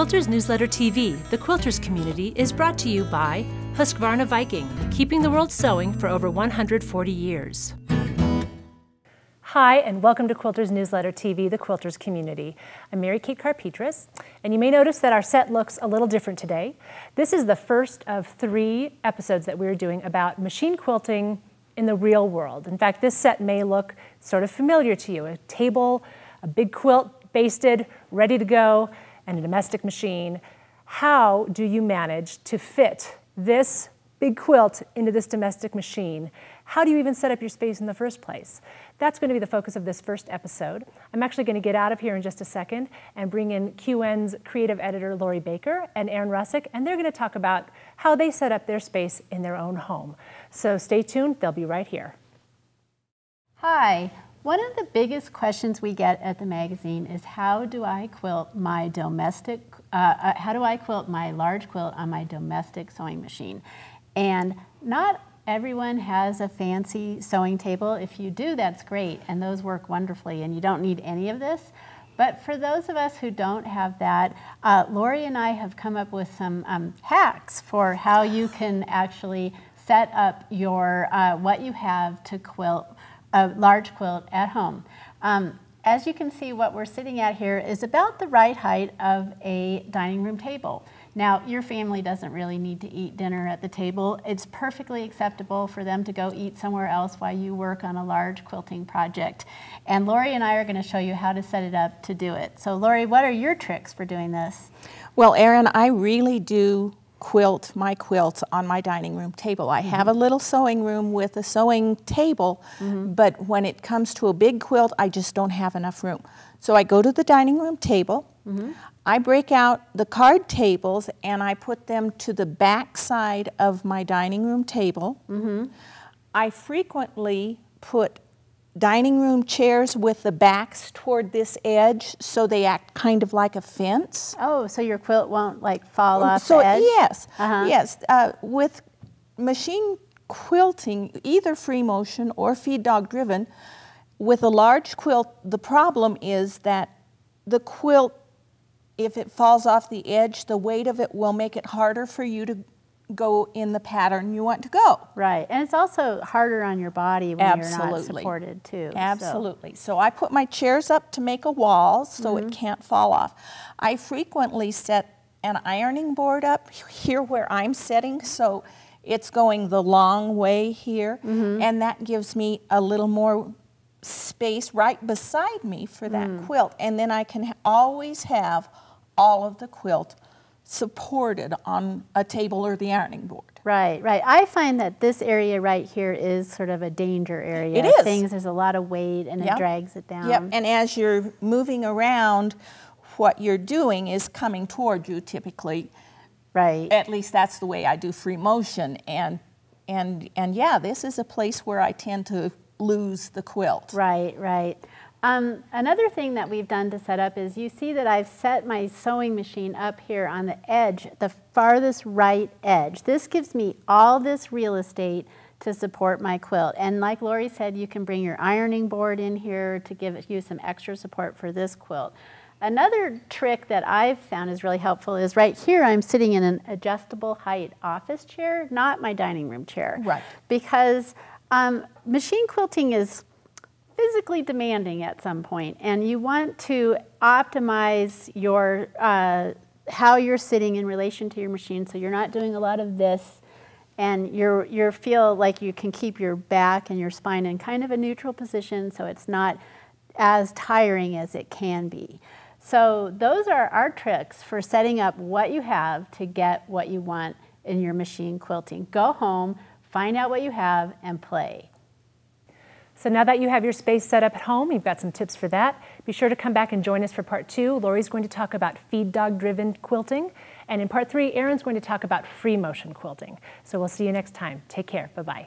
Quilters Newsletter TV, the Quilters community, is brought to you by Husqvarna Viking, keeping the world sewing for over 140 years. Hi, and welcome to Quilters Newsletter TV, the Quilters community. I'm Mary Kate Carpetras, and you may notice that our set looks a little different today. This is the first of 3 episodes that we're doing about machine quilting in the real world. In fact, this set may look sort of familiar to you. A table, a big quilt basted, ready to go, and a domestic machine. How do you manage to fit this big quilt into this domestic machine? How do you even set up your space in the first place? That's going to be the focus of this first episode. I'm actually going to get out of here in just a second and bring in QN's creative editor, Baker and Erin Russek, and they're going to talk about how they set up their space in their own home. So stay tuned, they'll be right here. Hi. One of the biggest questions we get at the magazine is how do I quilt my large quilt on my domestic sewing machine? And not everyone has a fancy sewing table. If you do, that's great, and those work wonderfully, and you don't need any of this. But for those of us who don't have that, Lori and I have come up with some hacks for how you can actually set up your what you have to quilt a large quilt at home. As you can see, what we're sitting at here is about the right height of a dining room table. Now, your family doesn't really need to eat dinner at the table. It's perfectly acceptable for them to go eat somewhere else while you work on a large quilting project. And Lori and I are going to show you how to set it up to do it. So Lori, what are your tricks for doing this? Well, Erin, I really do quilt my quilts on my dining room table. I have a little sewing room with a sewing table, but when it comes to a big quilt, I just don't have enough room. So I go to the dining room table, I break out the card tables and I put them to the back side of my dining room table. I frequently put dining room chairs with the backs toward this edge so they act kind of like a fence. Oh, so your quilt won't like fall off the edge? Yes, yes. With machine quilting, either free motion or feed dog driven, with a large quilt, the problem is that the quilt, if it falls off the edge, the weight of it will make it harder for you to go in the pattern you want to go. Right, and it's also harder on your body when you're not supported too. Absolutely. So I put my chairs up to make a wall so it can't fall off. I frequently set an ironing board up here where I'm sitting, so it's going the long way here, and that gives me a little more space right beside me for that quilt, and then I can always have all of the quilt supported on a table or the ironing board. Right, right. I find that this area right here is sort of a danger area. It is. There's a lot of weight and it drags it down. Yep, and as you're moving around, what you're doing is coming toward you typically. Right. At least that's the way I do free motion, and yeah, this is a place where I tend to lose the quilt. Right, right. Another thing that we've done to set up is you see that I've set my sewing machine up here on the edge, the farthest right edge. This gives me all this real estate to support my quilt. And like Lori said, you can bring your ironing board in here to give you some extra support for this quilt. Another trick that I've found is really helpful is right here I'm sitting in an adjustable height office chair, not my dining room chair. Right. Because machine quilting is physically demanding at some point, and you want to optimize your how you're sitting in relation to your machine, so you're not doing a lot of this, and you feel like you can keep your back and your spine in kind of a neutral position, so it's not as tiring as it can be. So those are our tricks for setting up what you have to get what you want in your machine quilting. Go home, find out what you have, and play. So now that you have your space set up at home, you've got some tips for that. Be sure to come back and join us for part 2. Lori's going to talk about feed dog driven quilting. And in part 3, Erin's going to talk about free motion quilting. So we'll see you next time. Take care. Bye-bye.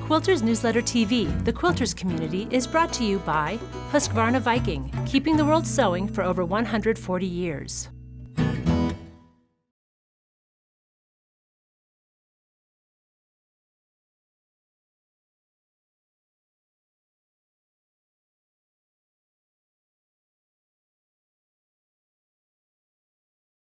Quilters Newsletter TV, the Quilters community, is brought to you by Husqvarna Viking, keeping the world sewing for over 140 years.